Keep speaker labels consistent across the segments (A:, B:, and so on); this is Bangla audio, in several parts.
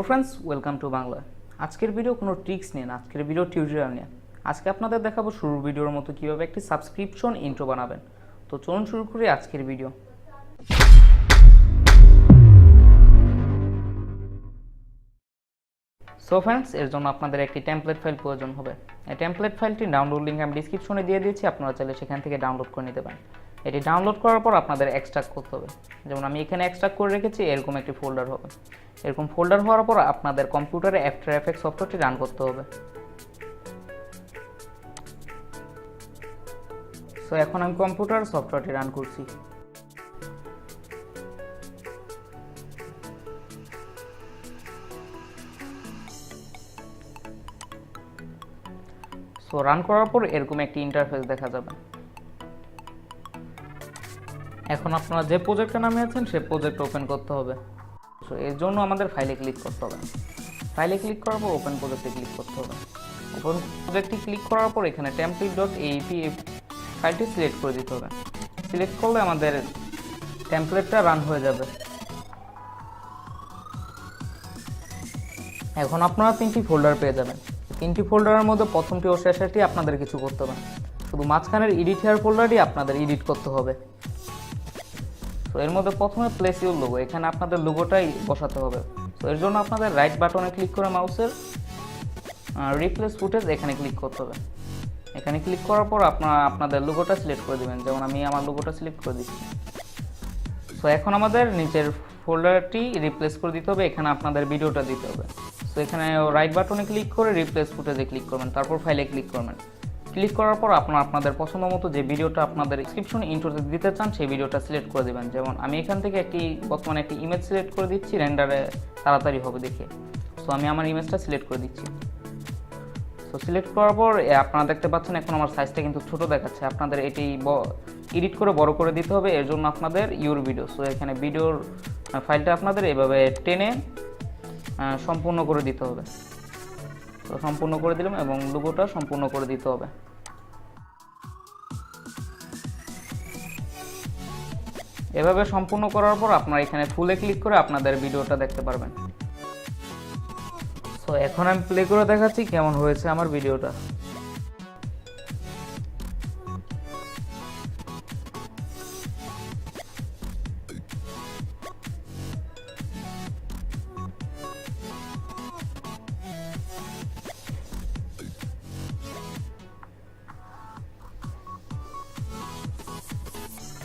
A: Friends welcome to Bangla. আজকের ভিডিও কোনো ট্রিক্স নিয়ে না, আজকের ভিডিও টিউটোরিয়াল নিয়ে। আজকে আপনাদের দেখাবো শুরুর ভিডিওর মতো কীভাবে একটি সাবস্ক্রিপশন ইন্ট্রো বানাবেন। তো চলুন শুরু করি আজকের ভিডিও। সো ফ্রেন্ডস, এর জন্য আপনাদের একটি টেমপ্লেট ফাইল প্রয়োজন হবে। এই টেমপ্লেট ফাইলটি ডাউনলোড লিঙ্ক আমি ডিসক্রিপশনে দিয়ে দিয়েছি, আপনারা চাইলে সেখান থেকে ডাউনলোড করে নিতে পারেন। এটি ডাউনলোড করার পর আপনাদের এক্সট্রাক্ট করতে হবে। যেমন আমি এখানে এক্সট্রাক্ট করে রেখেছি, এরকম একটি ফোল্ডার হবে। এরকম ফোল্ডার হওয়ার পর আপনাদের কম্পিউটারে আফটার এফেক্টস সফটওয়্যারটি রান করতে হবে। সো এখন আমি কম্পিউটার সফটওয়্যারটি রান করছি। সো রান করার পর এরকম একটি ইন্টারফেস দেখা যাবে। এখন আপনারা যে প্রজেক্টে নামিয়েছেন সেই প্রজেক্ট ওপেন করতে হবে। সো এর জন্য আমাদের ফাইলে ক্লিক করতে হবে। ফাইলে ক্লিক করার পর ওপেন প্রজেক্টে ক্লিক করতে হবে। ওপেন প্রজেক্টে ক্লিক করার পর এখানে template.aep ফাইলটি সিলেক্ট করে দিতে হবে। সিলেক্ট করলে আমাদের টেমপ্লেটটা রান হয়ে যাবে। এখন আপনারা তিনটি ফোল্ডার পেয়ে যাবেন। তিনটি ফোল্ডারের মধ্যে প্রথমটি ও শেষেরটি আপনাদের কিছু করতে হবে, শুধু মাঝখানের এডিট হেয়ার ফোল্ডারটি আপনাদের এডিট করতে হবে। তো এর মধ্যে প্রথমে প্লেস ইউর লোগো, এখানে আপনাদের লোগোটাই বসাতে হবে। তো এর জন্য আপনাদের রাইট বাটনে ক্লিক করে মাউসের রিপ্লেস ফুটেজ এখানে ক্লিক করতে হবে। এখানে ক্লিক করার পর আপনাদের লোগোটা সিলেক্ট করে দেবেন। যেমন আমি আমার লোগোটা সিলেক্ট করে দিচ্ছি। সো এখন আমাদের নিচের ফোল্ডারটি রিপ্লেস করে দিতে হবে, এখানে আপনাদের ভিডিওটা দিতে হবে। সো এখানে রাইট বাটনে ক্লিক করে রিপ্লেস ফুটেজে ক্লিক করবেন, তারপর ফাইলে ক্লিক করবেন। ক্লিক করার পর আপনাদের পছন্দ মতো যে ভিডিওটা আপনাদের ডিসক্রিপশনে ইন্ট্রোতে দিতে চান সেই ভিডিওটা সিলেক্ট করে দেবেন। যেমন আমি এখান থেকে বর্তমানে একটি ইমেজ সিলেক্ট করে দিচ্ছি, রেন্ডারে তাড়াতাড়ি হবে দেখে। সো আমি আমার ইমেজটা সিলেক্ট করে দিচ্ছি। সো সিলেক্ট করার পর আপনারা দেখতে পাচ্ছেন এখন আমার সাইজটা কিন্তু ছোট দেখাচ্ছে। আপনাদের এটি এডিট করে বড় করে দিতে হবে। এর জন্য আপনাদের ইউর ভিডিও, সো এখানে ভিডিওর ফাইলটা আপনাদের এভাবে টেনে সম্পূর্ণ করে দিতে হবে। তো সম্পূর্ণ করে দিলাম এবং লোগোটা সম্পূর্ণ করে দিতে হবে। এভাবে সম্পূর্ণ করার পর আপনারা এখানে ফুলে ক্লিক করে আপনাদের ভিডিওটা দেখতে পারবেন। সো এখন আমি প্লে করে দেখাচ্ছি কেমন হয়েছে আমার ভিডিওটা।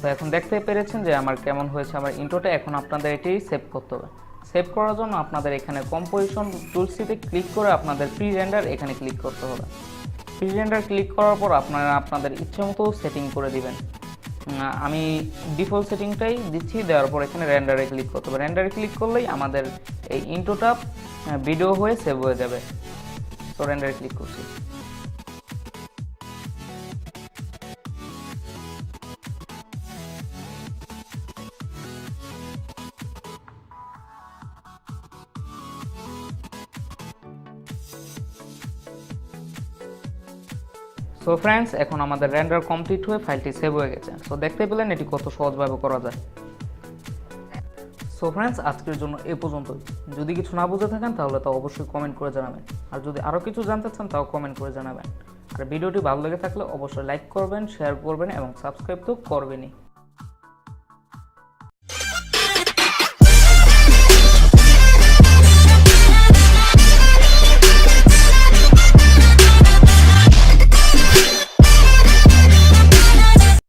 A: তো এখন দেখতে পেরেছেন যে আমার কেমন হয়েছে আমার ইন্ট্রোটা। এখন আপনাদের এটি সেভ করতে হবে। সেভ করার জন্য আপনাদের এখানে কম্পোজিশন টুলসটিতে ক্লিক করে আপনাদের প্রি রেন্ডার এখানে ক্লিক করতে হবে। প্রি রেন্ডার ক্লিক করার পর আপনারা আপনাদের ইচ্ছে মতো সেটিং করে দিবেন। আমি ডিফল্ট সেটিংটাই দিচ্ছি, দেওয়ার পর এখানে রেন্ডারে ক্লিক করতে হবে। রেন্ডারে ক্লিক করলেই আমাদের এই ইন্ট্রোটা ভিডিও হয়ে সেভ হয়ে যাবে। তো রেন্ডারে ক্লিক করছি। সো ফ্রেন্ডস, এখন আমাদের রেন্ডার কমপ্লিট হয়ে ফাইলটি সেভ হয়ে গেছে। সো দেখতে পেলেন এটি কত সহজভাবে করা যায়। সো ফ্রেন্ডস, আজকের জন্য এ পর্যন্তই। যদি কিছু না বুঝে থাকেন তাহলে তা অবশ্যই কমেন্ট করে জানাবেন, আর যদি আরও কিছু জানতে চান তাও কমেন্ট করে জানাবেন। আর ভিডিওটি ভালো লেগে থাকলে অবশ্যই লাইক করবেন, শেয়ার করবেন এবং সাবস্ক্রাইব তো করবেনই।